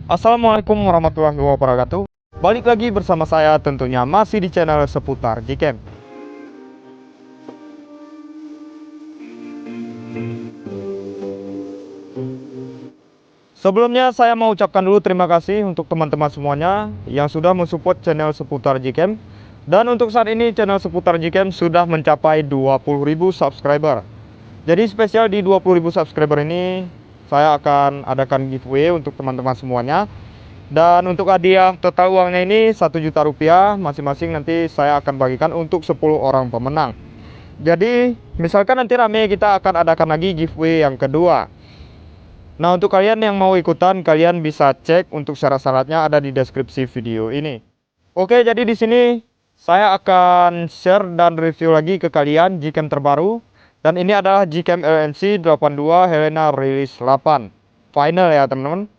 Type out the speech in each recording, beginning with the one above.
Assalamualaikum warahmatullahi wabarakatuh. Balik lagi bersama saya tentunya masih di channel seputar Gcam. Sebelumnya saya mau ucapkan dulu terima kasih untuk teman-teman semuanya yang sudah mensupport channel seputar Gcam. Dan untuk saat ini channel seputar Gcam sudah mencapai 20.000 subscriber. Jadi spesial di 20.000 subscriber ini saya akan adakan giveaway untuk teman-teman semuanya. Dan untuk hadiah total uangnya ini 1 juta rupiah masing-masing, nanti saya akan bagikan untuk 10 orang pemenang. Jadi misalkan nanti rame, kita akan adakan lagi giveaway yang kedua. Nah, untuk kalian yang mau ikutan, kalian bisa cek untuk syarat-syaratnya ada di deskripsi video ini. Oke, jadi di sini saya akan share dan review lagi ke kalian Gcam terbaru. Dan ini adalah Gcam LMC 82 Helena Release 8 final ya teman-teman.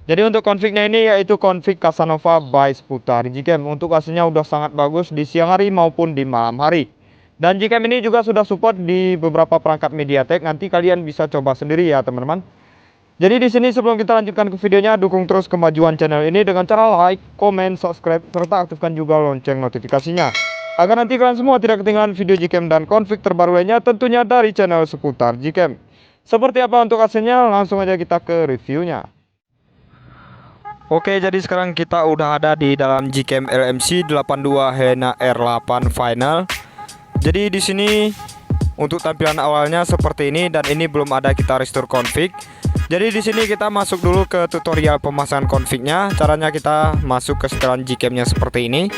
Jadi untuk config-nya ini yaitu config Casanova by seputar Gcam. Untuk hasilnya udah sangat bagus di siang hari maupun di malam hari. Dan Gcam ini juga sudah support di beberapa perangkat MediaTek. Nanti kalian bisa coba sendiri ya teman-teman. Jadi di sini sebelum kita lanjutkan ke videonya, dukung terus kemajuan channel ini dengan cara like, comment, subscribe, serta aktifkan juga lonceng notifikasinya. Agar nanti kalian semua tidak ketinggalan video Gcam dan config terbaru lainnya tentunya dari channel seputar Gcam. Seperti apa untuk hasilnya, langsung aja kita ke reviewnya. Oke, jadi sekarang kita udah ada di dalam Gcam LMC 82 Helena R8 final. Jadi di sini untuk tampilan awalnya seperti ini, dan ini belum ada kita restore config. Jadi di sini kita masuk dulu ke tutorial pemasangan config-nya. Caranya kita masuk ke setelan Gcam-nya seperti ini.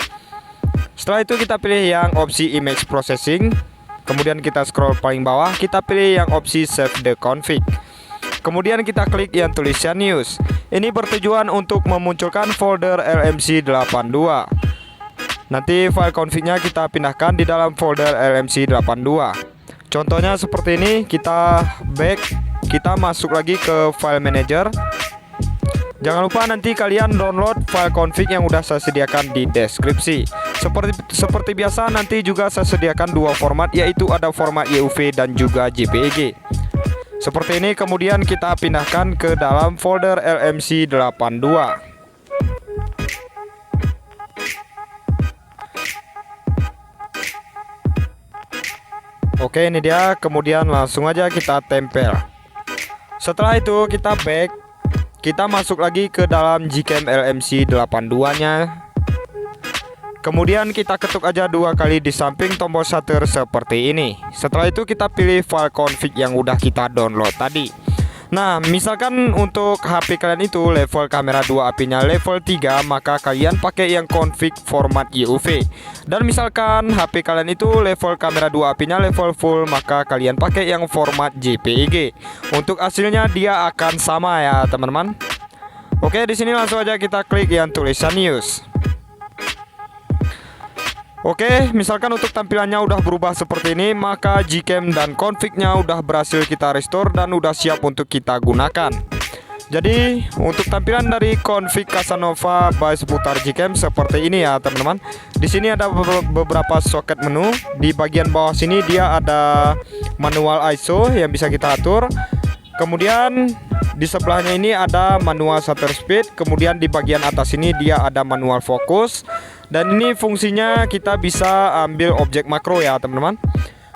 Setelah itu kita pilih yang opsi image processing. Kemudian kita scroll paling bawah, kita pilih yang opsi save the config. Kemudian kita klik yang tulisan news. Ini bertujuan untuk memunculkan folder LMC 82. Nanti file config-nya kita pindahkan di dalam folder LMC 82. Contohnya seperti ini, kita back, kita masuk lagi ke file manager. Jangan lupa nanti kalian download file config yang udah saya sediakan di deskripsi. Seperti biasa, nanti juga saya sediakan dua format, yaitu ada format YUV dan juga JPEG. Seperti ini, kemudian kita pindahkan ke dalam folder LMC 82. Oke, ini dia, kemudian langsung aja kita tempel. Setelah itu kita back, kita masuk lagi ke dalam Gcam LMC 82 nya. Kemudian kita ketuk aja dua kali di samping tombol shutter seperti ini. Setelah itu kita pilih file config yang udah kita download tadi. Nah, misalkan untuk HP kalian itu level kamera 2 API-nya level 3, maka kalian pakai yang config format YUV. Dan misalkan HP kalian itu level kamera 2 API-nya level full, maka kalian pakai yang format JPEG. Untuk hasilnya dia akan sama ya, teman-teman. Oke, di sini langsung aja kita klik yang tulisan news. Oke, misalkan untuk tampilannya udah berubah seperti ini, maka Gcam dan config-nya udah berhasil kita restore dan udah siap untuk kita gunakan. Jadi untuk tampilan dari config Casanova by seputar Gcam seperti ini ya teman-teman. Di sini ada beberapa soket menu. Di bagian bawah sini dia ada manual ISO yang bisa kita atur. Kemudian di sebelahnya ini ada manual shutter speed. Kemudian di bagian atas ini dia ada manual fokus. Dan ini fungsinya kita bisa ambil objek makro ya teman-teman.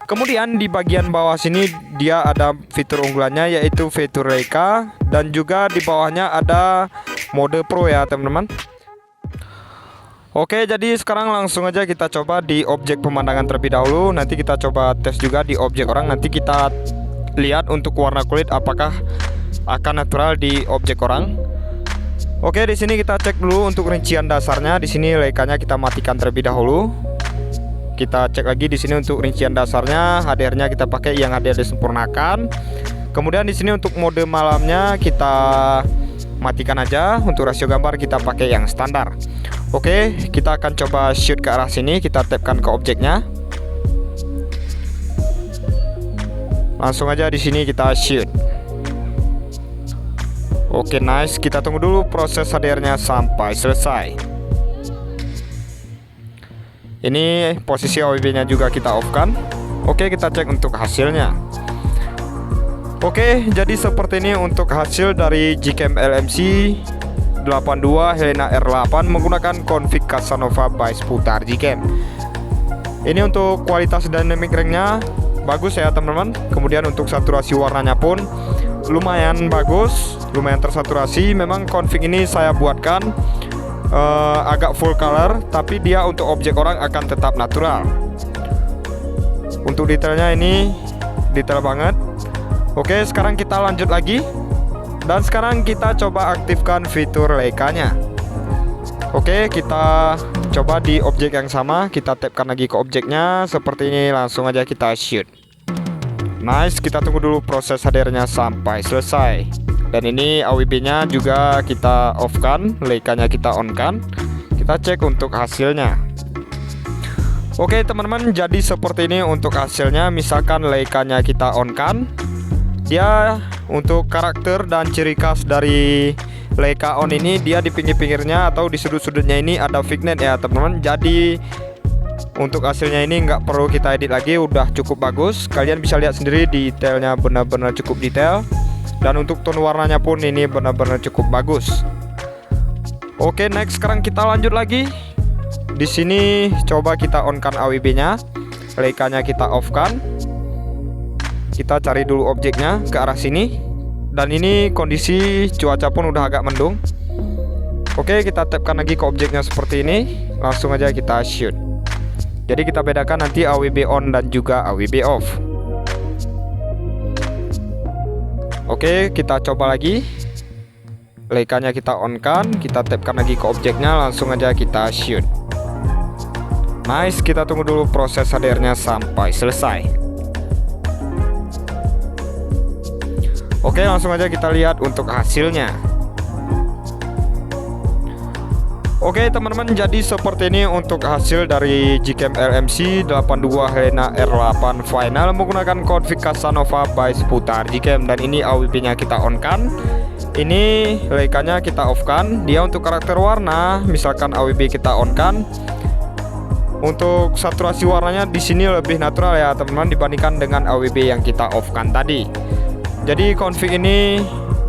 Kemudian di bagian bawah sini dia ada fitur unggulannya, yaitu fitur Leica. Dan juga di bawahnya ada mode pro ya teman-teman. Oke, jadi sekarang langsung aja kita coba di objek pemandangan terlebih dahulu. Nanti kita coba tes juga di objek orang. Nanti kita lihat untuk warna kulit apakah akan natural di objek orang. Oke, di sini kita cek dulu untuk rincian dasarnya. Di sini Leica-nya kita matikan terlebih dahulu. Kita cek lagi di sini untuk rincian dasarnya, HDR-nya kita pakai yang HDR disempurnakan. Kemudian di sini untuk mode malamnya kita matikan aja. Untuk rasio gambar kita pakai yang standar. Oke, kita akan coba shoot ke arah sini. Kita tapkan ke objeknya. Langsung aja di sini kita shoot. Oke, nice. Kita tunggu dulu proses HDR-nya sampai selesai. Ini posisi OBB-nya juga kita off-kan. Oke, kita cek untuk hasilnya. Oke, jadi seperti ini untuk hasil dari Gcam LMC 82 Helena R8 menggunakan config Casanova by Seputar Gcam. Ini untuk kualitas dynamic range-nya bagus ya teman-teman. Kemudian untuk saturasi warnanya pun lumayan bagus, lumayan tersaturasi. Memang config ini saya buatkan agak full color, tapi dia untuk objek orang akan tetap natural. Untuk detailnya ini detail banget. Oke, sekarang kita lanjut lagi. Dan sekarang kita coba aktifkan fitur Leica-nya. Oke, kita coba di objek yang sama. Kita tapkan lagi ke objeknya. Seperti ini, langsung aja kita shoot. Nice, kita tunggu dulu proses HDR-nya sampai selesai. Dan ini AWB-nya juga kita off-kan, Leica-nya kita on-kan. Kita cek untuk hasilnya. Oke teman-teman, jadi seperti ini untuk hasilnya. Misalkan Leica-nya kita on-kan, dia untuk karakter dan ciri khas dari Leica on ini, dia di pinggir-pinggirnya atau di sudut-sudutnya ini ada vignette ya teman-teman. Jadi untuk hasilnya ini nggak perlu kita edit lagi, udah cukup bagus. Kalian bisa lihat sendiri detailnya benar-benar cukup detail. Dan untuk tone warnanya pun ini benar-benar cukup bagus. Oke, next sekarang kita lanjut lagi. Di sini coba kita on-kan AWB-nya, Leica-nya kita off-kan. Kita cari dulu objeknya ke arah sini. Dan ini kondisi cuaca pun udah agak mendung. Oke, kita tapkan lagi ke objeknya seperti ini. Langsung aja kita shoot. Jadi kita bedakan nanti AWB on dan juga AWB off. Oke, kita coba lagi. Leica-nya kita on-kan. Kita tapkan lagi ke objeknya. Langsung aja kita shoot. Nice, kita tunggu dulu proses HDR-nya sampai selesai. Oke, langsung aja kita lihat untuk hasilnya. Oke teman-teman, jadi seperti ini untuk hasil dari Gcam LMC 82 Helena R8 Final menggunakan config Casanova by Seputar Gcam. Dan ini AWB-nya kita on-kan. Ini Leica-nya kita off-kan. Dia untuk karakter warna, misalkan AWB kita on-kan. Untuk saturasi warnanya di sini lebih natural ya teman-teman dibandingkan dengan AWB yang kita off-kan tadi. Jadi config ini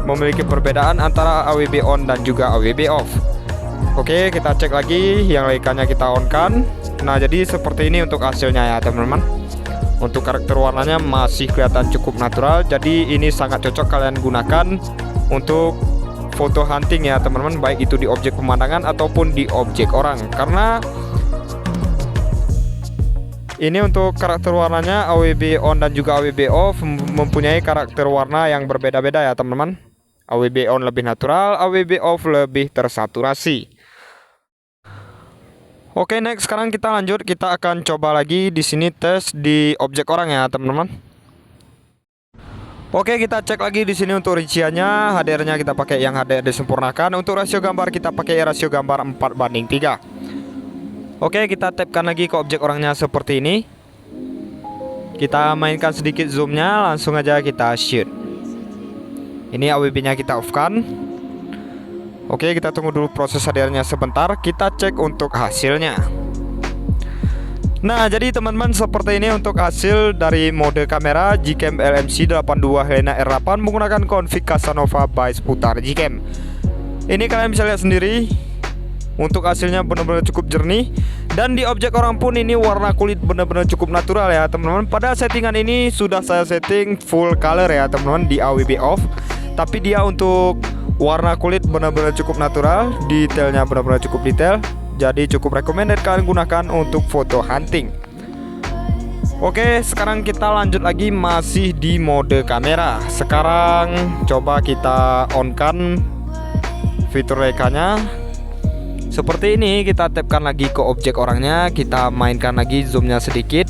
memiliki perbedaan antara AWB on dan juga AWB off. Oke, kita cek lagi yang Leica-nya kita on-kan. Nah, jadi seperti ini untuk hasilnya ya teman-teman. Untuk karakter warnanya masih kelihatan cukup natural. Jadi ini sangat cocok kalian gunakan untuk foto hunting ya teman-teman, baik itu di objek pemandangan ataupun di objek orang. Karena ini untuk karakter warnanya AWB on dan juga AWB off mempunyai karakter warna yang berbeda-beda ya teman-teman. AWB on lebih natural, AWB off lebih tersaturasi. Oke, next sekarang kita lanjut, kita akan coba lagi di sini tes di objek orang ya teman-teman. Oke, kita cek lagi di sini untuk rinciannya, HDR-nya kita pakai yang HDR disempurnakan. Untuk rasio gambar kita pakai rasio gambar 4:3. Oke, kita tapkan lagi ke objek orangnya seperti ini. Kita mainkan sedikit zoomnya, langsung aja kita shoot. Ini AWB-nya kita off-kan. Oke, kita tunggu dulu proses HDR-nya sebentar. Kita cek untuk hasilnya. Nah, jadi teman-teman seperti ini untuk hasil dari mode kamera Gcam LMC 82 Helena R8 menggunakan config Casanova by Seputar Gcam. Ini kalian bisa lihat sendiri. Untuk hasilnya benar-benar cukup jernih. Dan di objek orang pun ini warna kulit benar-benar cukup natural ya teman-teman. Pada settingan ini sudah saya setting full color ya teman-teman di AWB off. Tapi dia untuk warna kulit benar-benar cukup natural. Detailnya benar-benar cukup detail. Jadi cukup recommended kalian gunakan untuk foto hunting. Oke, sekarang kita lanjut lagi masih di mode kamera. Sekarang coba kita on-kan fitur Leica-nya. Seperti ini, kita tapkan lagi ke objek orangnya. Kita mainkan lagi zoomnya sedikit.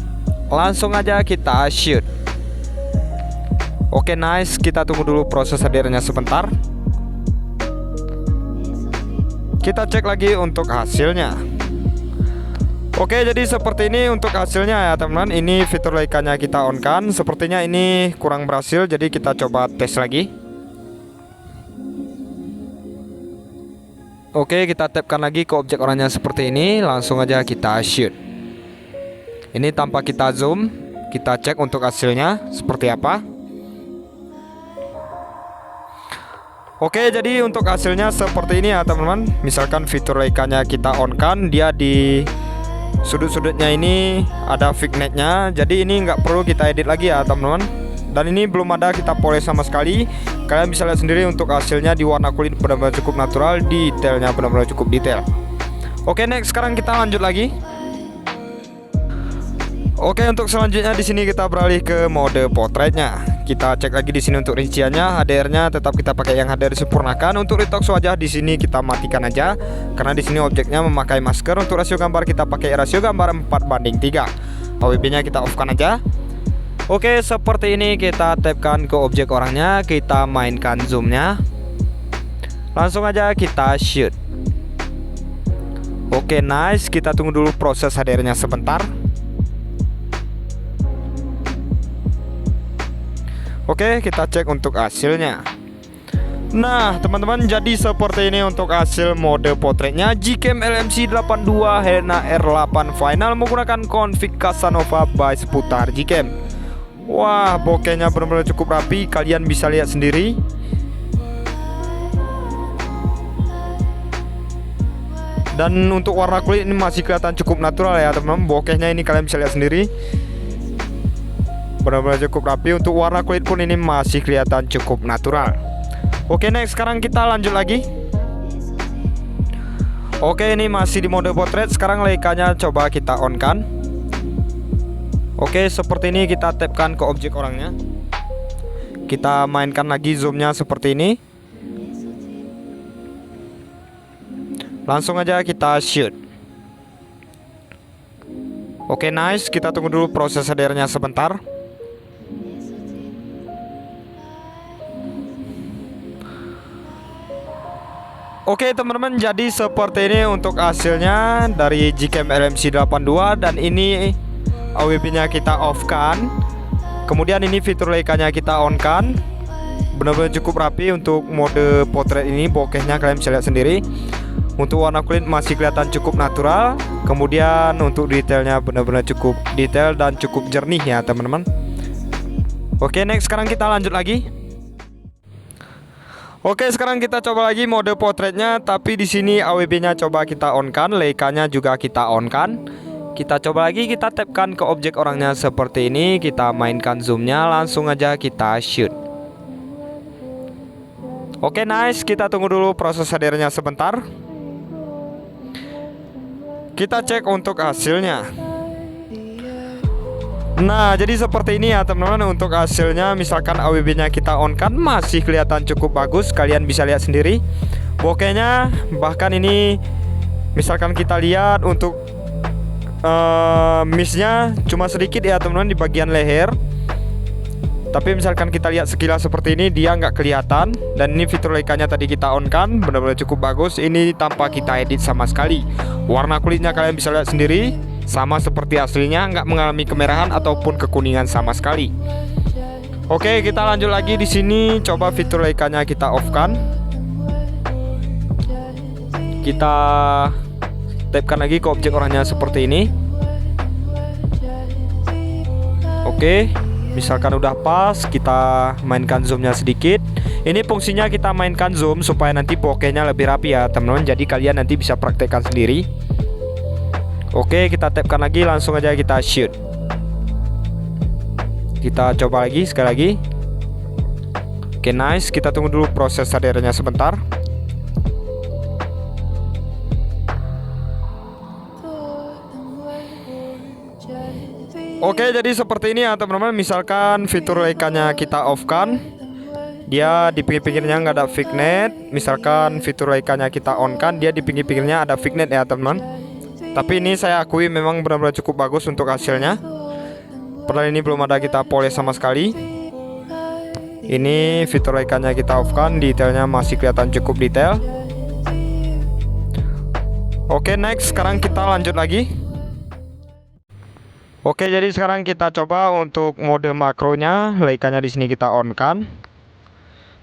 Langsung aja kita shoot. Oke, nice. Kita tunggu dulu proses HDR-nya sebentar. Kita cek lagi untuk hasilnya. Oke, jadi seperti ini untuk hasilnya ya teman-teman. Ini fitur Leica-nya kita on-kan. Sepertinya ini kurang berhasil, jadi kita coba tes lagi. Oke, kita tapkan lagi ke objek orangnya seperti ini. Langsung aja kita shoot. Ini tanpa kita zoom. Kita cek untuk hasilnya seperti apa. Oke, jadi untuk hasilnya seperti ini ya teman-teman. Misalkan fitur Leica-nya kita on kan, dia di sudut-sudutnya ini ada vignette-nya. Jadi ini nggak perlu kita edit lagi ya teman-teman. Dan ini belum ada kita poles sama sekali. Kalian bisa lihat sendiri untuk hasilnya di warna kulit benar-benar cukup natural, detailnya benar-benar cukup detail. Oke, next sekarang kita lanjut lagi. Oke, untuk selanjutnya di sini kita beralih ke mode potretnya. Kita cek lagi di sini untuk rinciannya, HDR-nya tetap kita pakai yang HDR disempurnakan. Untuk detox wajah di sini kita matikan aja karena di sini objeknya memakai masker. Untuk rasio gambar kita pakai rasio gambar 4:3. AWB-nya kita off-kan aja. Oke, seperti ini kita tapkan ke objek orangnya, kita mainkan zoom-nya. Langsung aja kita shoot. Oke, nice. Kita tunggu dulu proses HDR-nya sebentar. Oke, kita cek untuk hasilnya. Nah, teman-teman, jadi seperti ini untuk hasil mode potretnya. Gcam LMC 82 Helena R8 Final menggunakan config Casanova by Seputar Gcam. Wah, bokehnya benar-benar cukup rapi, kalian bisa lihat sendiri. Dan untuk warna kulit ini masih kelihatan cukup natural ya teman-teman. Bokehnya ini kalian bisa lihat sendiri, benar-benar cukup rapi. Untuk warna kulit pun ini masih kelihatan cukup natural. Oke, next sekarang kita lanjut lagi. Oke, ini masih di mode potret. Sekarang Leica-nya coba kita on kan. Oke, seperti ini kita tapkan ke objek orangnya. Kita mainkan lagi zoomnya seperti ini. Langsung aja kita shoot. Oke, nice. Kita tunggu dulu proses HDR-nya sebentar. Oke teman-teman, jadi seperti ini untuk hasilnya dari Gcam LMC 82. Dan ini AWP-nya kita off kan. Kemudian ini fitur Leica-nya kita on kan. Benar-benar cukup rapi untuk mode potret ini. Bokehnya kalian bisa lihat sendiri. Untuk warna kulit masih kelihatan cukup natural. Kemudian untuk detailnya benar-benar cukup detail dan cukup jernih ya teman-teman. Oke, next sekarang kita lanjut lagi. Oke, sekarang kita coba lagi mode potretnya, tapi di sini AWB-nya coba kita on kan, Leica-nya juga kita on kan. Kita coba lagi, kita tapkan ke objek orangnya seperti ini, kita mainkan zoom-nya, langsung aja kita shoot. Oke, nice. Kita tunggu dulu proses HDR-nya sebentar. Kita cek untuk hasilnya. Nah, jadi seperti ini ya teman-teman untuk hasilnya. Misalkan AWB-nya kita on kan, masih kelihatan cukup bagus. Kalian bisa lihat sendiri bokehnya. Bahkan ini misalkan kita lihat untuk miss-nya cuma sedikit ya teman-teman di bagian leher. Tapi misalkan kita lihat sekilas seperti ini, dia nggak kelihatan. Dan ini fitur Leica-nya tadi kita on kan, benar-benar cukup bagus. Ini tanpa kita edit sama sekali. Warna kulitnya kalian bisa lihat sendiri, sama seperti aslinya, nggak mengalami kemerahan ataupun kekuningan sama sekali. Oke, kita lanjut lagi di sini. Coba fitur Leica-nya kita off kan. Kita tapkan lagi ke objek orangnya seperti ini. Oke, misalkan udah pas, kita mainkan zoomnya sedikit. Ini fungsinya kita mainkan zoom supaya nanti bokehnya lebih rapi ya teman-teman. Jadi kalian nanti bisa praktekkan sendiri. Oke, kita tapkan lagi, langsung aja kita shoot. Kita coba lagi sekali lagi. Oke, nice. Kita tunggu dulu proses HDR-nya sebentar. Oke, jadi seperti ini ya teman-teman. Misalkan fitur Leica-nya kita off kan, dia di pinggir-pinggirnya nggak ada vignette. Misalkan fitur Leica-nya kita on kan, dia di pinggir-pinggirnya ada vignette ya teman-teman. Tapi ini saya akui memang benar-benar cukup bagus untuk hasilnya. Padahal ini belum ada kita poles sama sekali. Ini fitur Leica-nya kita off kan, detailnya masih kelihatan cukup detail. Oke, next sekarang kita lanjut lagi. Oke, jadi sekarang kita coba untuk mode makronya. Leica-nya di sini kita on kan.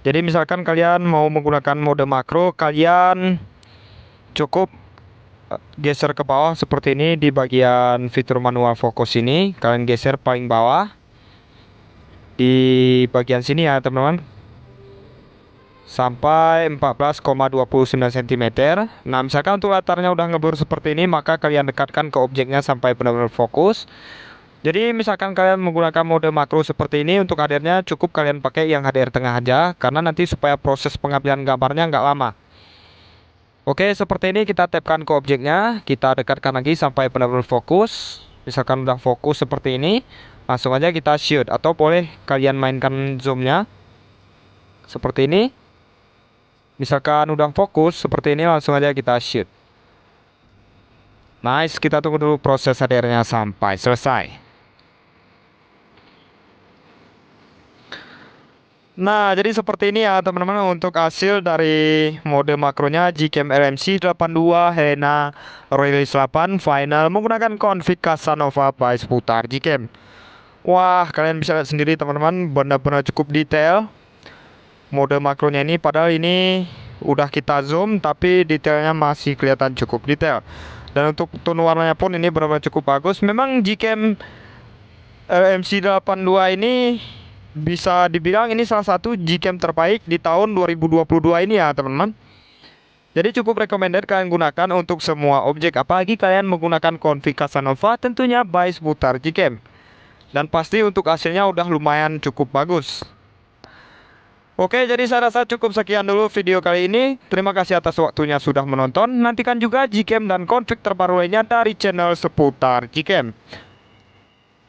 Jadi misalkan kalian mau menggunakan mode makro, kalian cukup geser ke bawah seperti ini di bagian fitur manual fokus ini. Kalian geser paling bawah di bagian sini ya teman-teman. sampai 14,29 cm. Nah, misalkan untuk latarnya udah ngeblur seperti ini, maka kalian dekatkan ke objeknya sampai benar-benar fokus. Jadi misalkan kalian menggunakan mode makro seperti ini, untuk HDR-nya cukup kalian pakai yang HDR tengah aja, karena nanti supaya proses pengambilan gambarnya nggak lama. Oke, seperti ini kita tapkan ke objeknya, kita dekatkan lagi sampai benar-benar fokus. Misalkan udah fokus seperti ini, langsung aja kita shoot, atau boleh kalian mainkan zoomnya seperti ini. Misalkan udah fokus seperti ini, langsung aja kita shoot. Nice, kita tunggu dulu proses HDR-nya sampai selesai. Nah, jadi seperti ini ya teman-teman untuk hasil dari mode makronya Gcam RMC 82 Hena Release 8 Final menggunakan config Casanova by Seputar Gcam. Wah, kalian bisa lihat sendiri teman-teman, benar-benar cukup detail mode makronya ini, padahal ini udah kita zoom tapi detailnya masih kelihatan cukup detail. Dan untuk tone warnanya pun ini benar-benar cukup bagus. Memang Gcam RMC 82 ini bisa dibilang ini salah satu Gcam terbaik di tahun 2022 ini ya teman-teman. Jadi cukup recommended kalian gunakan untuk semua objek, apalagi kalian menggunakan config Casanova tentunya by Seputar Gcam. Dan pasti untuk hasilnya udah lumayan cukup bagus. Oke, jadi saya rasa cukup sekian dulu video kali ini. Terima kasih atas waktunya sudah menonton. Nantikan juga Gcam dan config terbaru lainnya dari channel Seputar Gcam.